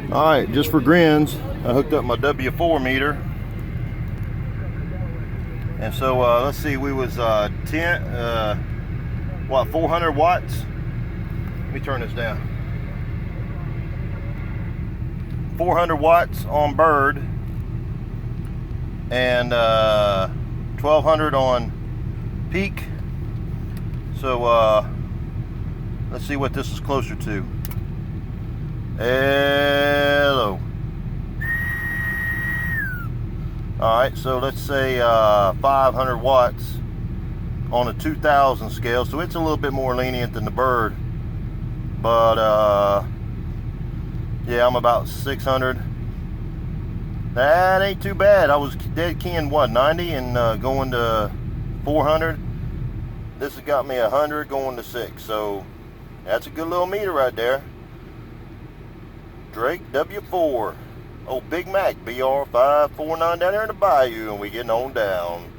Alright, just for grins, I hooked up my W-4 meter. And so let's see, we was 400 watts? Let me turn this down. 400 watts on bird and 1200 on peak. So let's see what this is closer to. Hello. Alright, so let's say 500 watts on a 2000 scale, so it's a little bit more lenient than the bird, but yeah, I'm about 600. That ain't too bad. I was dead keying what, 90 and going to 400. This has got me 100 going to 6, so that's a good little meter right there. Drake W4. Oh, Big Mac BR549 down there in the bayou, and we getting on down.